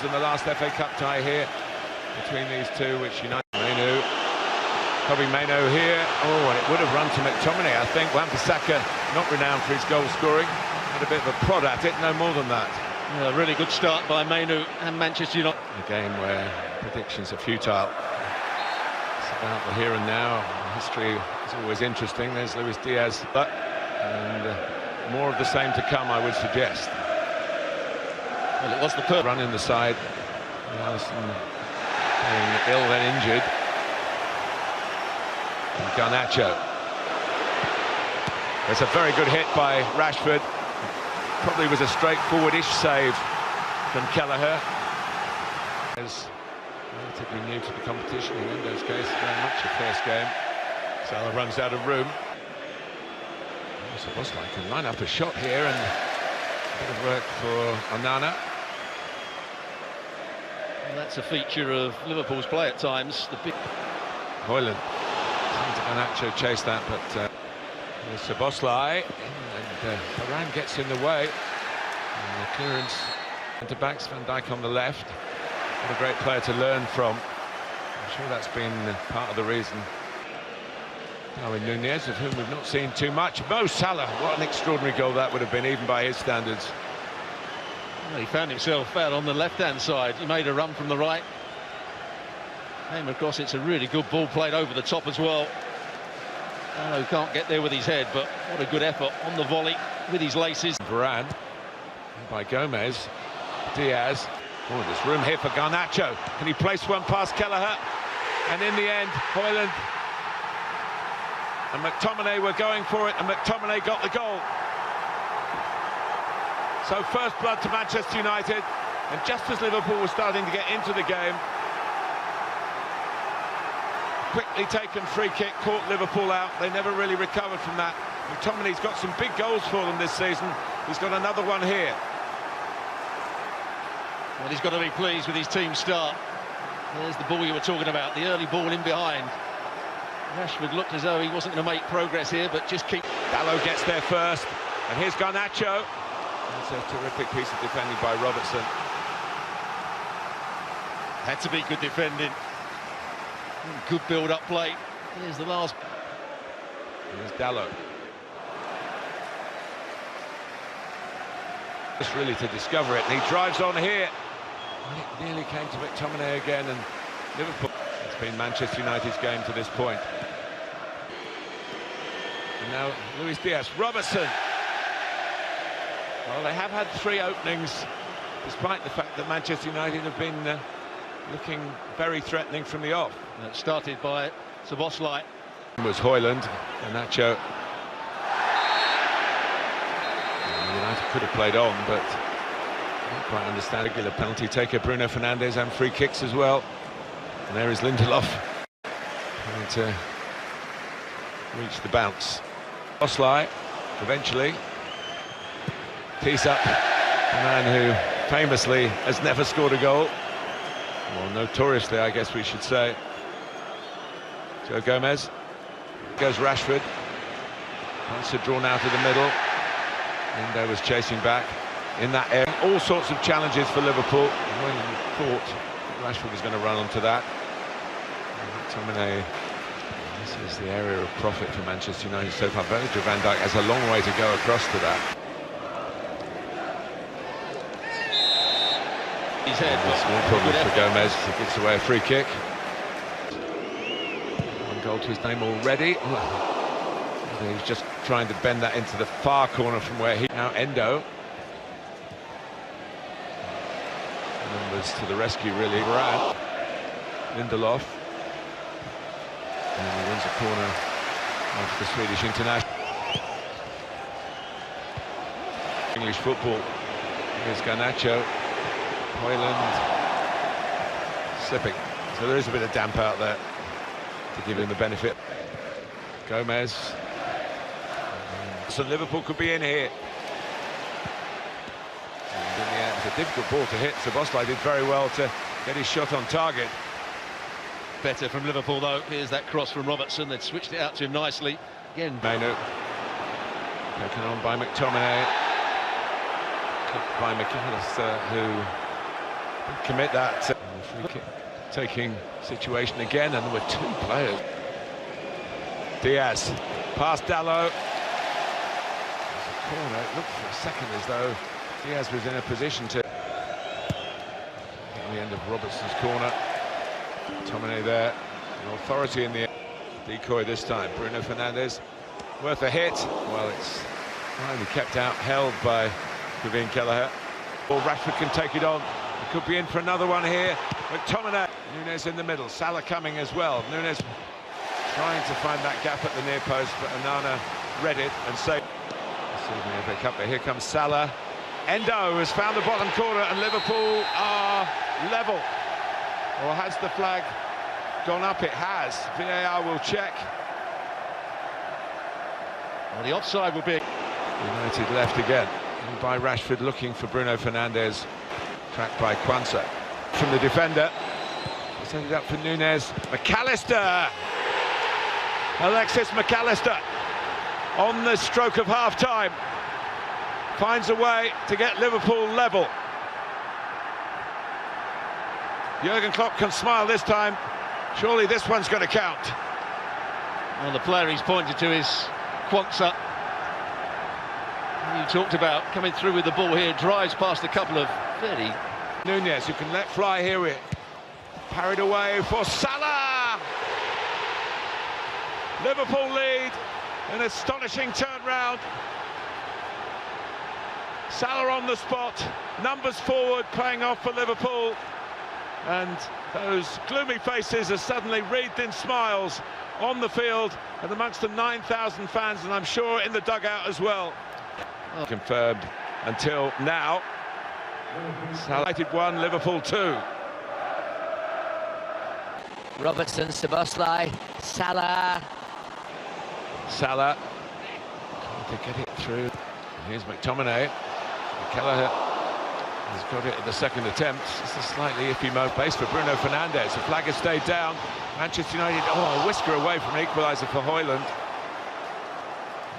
goals in the last FA Cup tie here between these two, which united Mainu. Probably Mainu here. Oh, and it would have run to McTominay, I think. Wan-Bissaka, not renowned for his goal scoring. Had a bit of a prod at it, no more than that. Yeah, really good start by Mainu and Manchester United. A game where predictions are futile. It's about the here and now. History is always interesting. There's Luis Diaz, and more of the same to come, I would suggest. Well, it was the first run in the side. Allison being ill, then injured. And Garnacho. There's a very good hit by Rashford. Probably was a straightforward-ish save from Kelleher. Is relatively new to the competition in Endo's case, very much a first game. Salah runs out of room. Szoboszlai can line up a shot here, and a bit of work for Onana. Well, that's a feature of Liverpool's play at times. The big Højlund. Garnacho chased that, but Szoboszlai, and Varane gets in the way. And the clearance into backs, Van Dijk on the left. What a great player to learn from. I'm sure that's been part of the reason. Darwin Núñez, of whom we've not seen too much. Mo Salah, what an extraordinary goal that would have been, even by his standards. Well, he found himself out on the left-hand side. He made a run from the right. Came across, it's a really good ball played over the top as well. Oh, can't get there with his head, but what a good effort on the volley with his laces. Varane by Gomez. Diaz. Oh, there's room here for Garnacho. Can he place one past Kelleher? And in the end, Højlund and McTominay were going for it, and McTominay got the goal. So first blood to Manchester United, and just as Liverpool was starting to get into the game, quickly taken free kick caught Liverpool out. They never really recovered from that. McTominay's got some big goals for them this season. He's got another one here. Well, he's got to be pleased with his team start. There's the ball you were talking about, the early ball in behind. Rashford looked as though he wasn't going to make progress here, but just keep... Dalot gets there first, and here's Garnacho. That's a terrific piece of defending by Robertson. Had to be good defending. Good build-up play. Here's the last. Here's Dalot. Just really to discover it, and he drives on here. It nearly came to McTominay again, and Liverpool. It's been Manchester United's game to this point. And now Luis Diaz. Robertson. Well, they have had 3 openings, despite the fact that Manchester United have been looking very threatening from the off. It started by Szoboszlai. Was Højlund, and Nacho. United could have played on, but I don't quite understand. Regular penalty taker Bruno Fernandes, and free kicks as well. And there is Lindelof trying to reach the bounce. Szoboszlai eventually tees up a man who famously has never scored a goal. Well, notoriously, I guess we should say. Joe Gomez. Goes Rashford. Once drawn out of the middle. Indo was chasing back in that area. All sorts of challenges for Liverpool. When you thought Rashford was going to run onto that. McTominay. This is the area of profit for Manchester United so far. Virgil van Dijk has a long way to go across to that. His head, small problem for Gomez. He gives away a free kick. 1 goal to his name already. He's just trying to bend that into the far corner from where he... Now Endo. Numbers to the rescue, really. Varane. Lindelof. And he wins a corner off the Swedish international. English football. Here's Garnacho. Højlund slipping, so there is a bit of damp out there to give him the benefit. Gomez. So Liverpool could be in here. And in the end, it's a difficult ball to hit. Szoboszlai did very well to get his shot on target. Better from Liverpool though. Here's that cross from Robertson. They'd switched it out to him nicely. Again. Mainu. Taken on by McTominay. By McAllister, who commit that free kick taking situation again, and there were two players. Diaz, past Dalot. There's a corner. It looked for a second as though Diaz was in a position to... At the end of Robertson's corner. Tomine there, an authority in the decoy this time. Bruno Fernandes, worth a hit. Well, it's finally kept out, held by Kevin Kelleher. Or Rashford can take it on. He could be in for another one here. McTominay, Nunes in the middle. Salah coming as well. Nunes trying to find that gap at the near post, but Onana read it and saved. Here comes Salah. Endo has found the bottom corner, and Liverpool are level. Or has the flag gone up? It has. VAR will check. Well, the offside will be... United left again. And by Rashford looking for Bruno Fernandes. Tracked by Kwanzaa. From the defender. Send it up for Nunes. McAllister! Alexis McAllister on the stroke of half-time. Finds a way to get Liverpool level. Jurgen Klopp can smile this time. Surely this one's going to count. Well, the player he's pointed to is Kwanzaa. You talked about coming through with the ball here, drives past a couple of fairly... Nunes, who can let fly here with parried away for Salah. Liverpool lead, an astonishing turnaround. Salah on the spot, numbers forward, playing off for Liverpool. And those gloomy faces are suddenly wreathed in smiles on the field and amongst the 9,000 fans, and I'm sure in the dugout as well. Confirmed until now. Salah 1, Liverpool 2. Robertson, Szoboszlai, Salah. Salah trying to get it through. Here's McTominay. Kelleher has got it at the second attempt. It's a slightly iffy mode pace for Bruno Fernandes. The flag has stayed down. Manchester United, a whisker away from an equaliser for Højlund.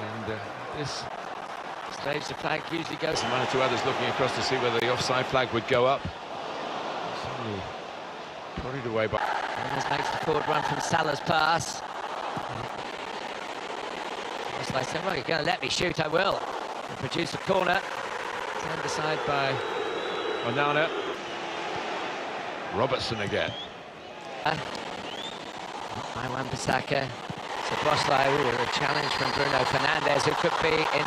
And this Stage the flag usually goes. And one or two others looking across to see whether the offside flag would go up. Prodded away by... Nunes makes the forward run from Salah's pass. Szoboszlai said, well, you're going to let me shoot, I will. And produce a corner. Turned aside by Onana. Robertson again. By Wan-Bissaka. Szoboszlai with a challenge from Bruno Fernandes, who could be in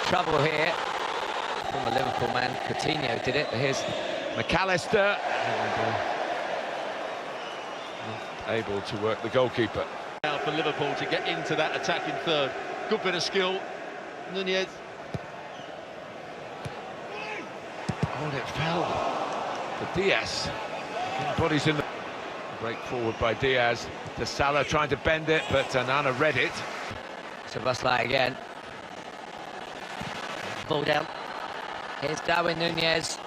trouble here. Former Liverpool man Coutinho did it, but here's McAllister. And, not able to work the goalkeeper. Now for Liverpool to get into that attacking third. Good bit of skill. Nunez. Oh, and it fell for Diaz. Bodies in the... Break forward by Diaz to Salah, trying to bend it, but Onana read it. Szoboszlai again. Ball down. Here's Darwin Nunez.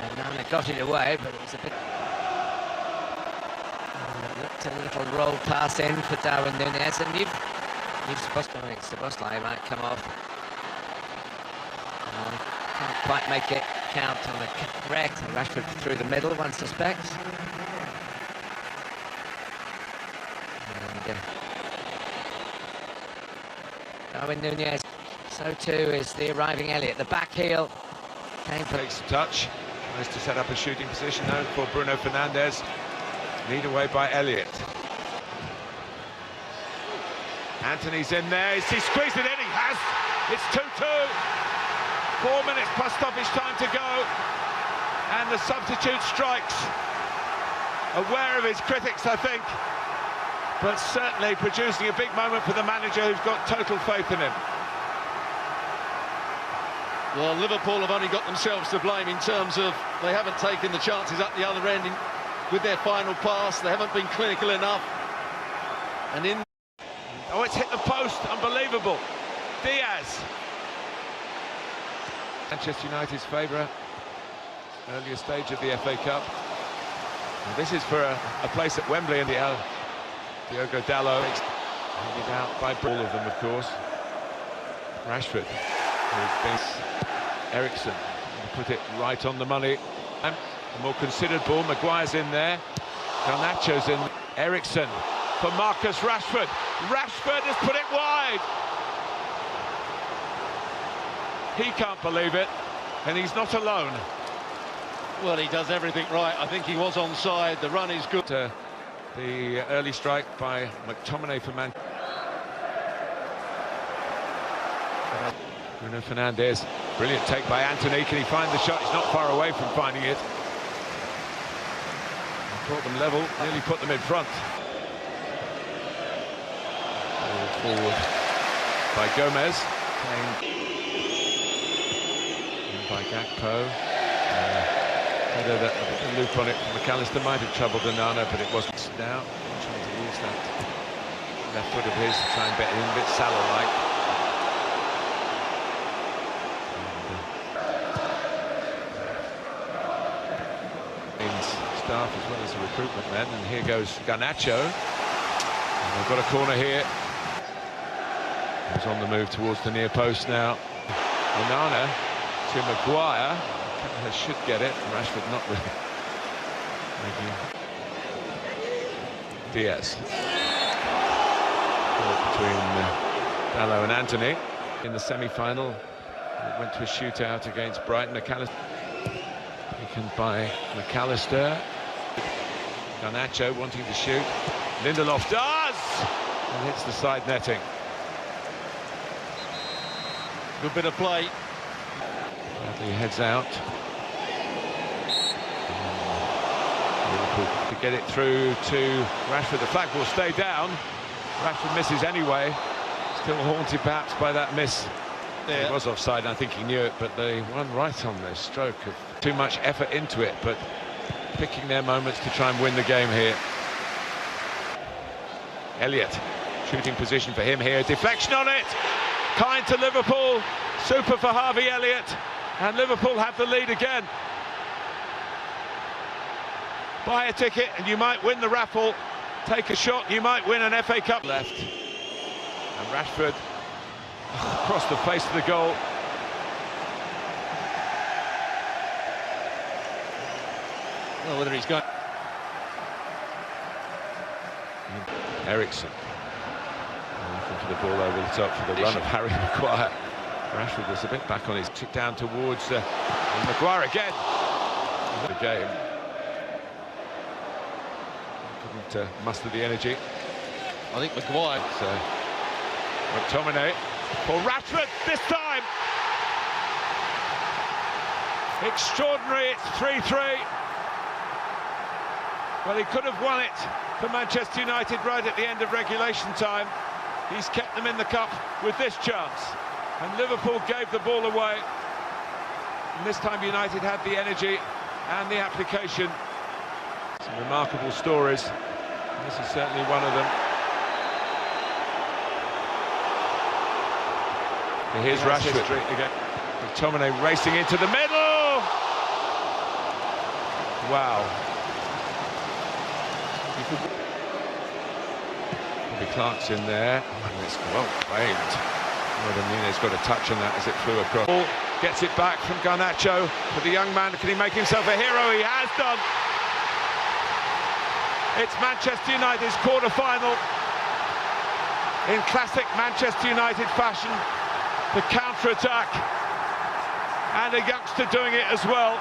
And Onana got it away, but it was a bit... looked a little roll pass in for Darwin Nunez, and you've Szoboszlai might come off. Can't quite make it count on the correct. Rashford through the middle, one suspects. And, Darwin Nunez. So too is the arriving Elliott. The back heel came for... Takes a touch. Tries to set up a shooting position now for Bruno Fernandes. Lead away by Elliott. Anthony's in there. Is he squeezed it in? He has. It's 2-2. 4 minutes plus stoppage time to go. And the substitute strikes. Aware of his critics, I think. But certainly producing a big moment for the manager, who's got total faith in him. Well, Liverpool have only got themselves to blame in terms of they haven't taken the chances up the other end with their final pass. They haven't been clinical enough. And in... Oh, it's hit the post. Unbelievable. Diaz. Manchester United's favourite. Earlier stage of the FA Cup. And this is for a place at Wembley in the Diogo Dalot. Handed out by all of them, of course. Rashford. Ericsson put it right on the money. A more considered ball. Maguire's in there. Garnacho's in. Ericsson for Marcus Rashford. Rashford has put it wide. He can't believe it, and he's not alone. Well, he does everything right. I think he was onside. The run is good. The early strike by McTominay for Man. Bruno Fernandes, brilliant take by Anthony. Can he find the shot? He's not far away from finding it. Brought them level, nearly put them in front. Forward by Gomez. In by Gakpo. Had a loop on it. McAllister might have troubled Onana, but it wasn't. Now trying to use that left foot of his to try and bet in a bit Salah-like. Staff as well as the recruitment men, and here goes Garnacho. And they've got a corner here. He's on the move towards the near post now. Onana to Maguire. Should get it. Rashford not really. Diaz. Between Dalot and Anthony in the semi-final. It went to a shootout against Brighton. McAllister taken by McAllister. Garnacho wanting to shoot. Lindelof does! And hits the side netting. Good bit of play. Bradley heads out. Liverpool to get it through to Rashford. The flag will stay down. Rashford misses anyway. Still haunted perhaps by that miss. Yeah. He was offside, and I think he knew it, but they won right on their stroke. Of too much effort into it, but picking their moments to try and win the game here. Elliott, shooting position for him here. Deflection on it. Kind to Liverpool. Super for Harvey Elliott. And Liverpool have the lead again. Buy a ticket and you might win the raffle. Take a shot, you might win an FA Cup. Left. And Rashford across the face of the goal. Well, whether he's got... Ericsson. Looking for the ball over the top for the run of Harry Maguire. Rashford was a bit back on his tick down towards Maguire again. The game. Couldn't muster the energy. I think Maguire. McTominay for Rashford this time. Extraordinary, it's 3-3. Well, he could have won it for Manchester United right at the end of regulation time. He's kept them in the cup with this chance. And Liverpool gave the ball away. And this time United had the energy and the application. Some remarkable stories. This is certainly one of them. And here's Rashford again. McTominay racing into the middle. Wow. Bobby Clark's in there. And it's well played. Nunez got a touch on that as it flew across. Ball gets it back from Garnacho for the young man. Can he make himself a hero? He has done. It's Manchester United's quarter-final. In classic Manchester United fashion, the counter-attack. And a youngster doing it as well.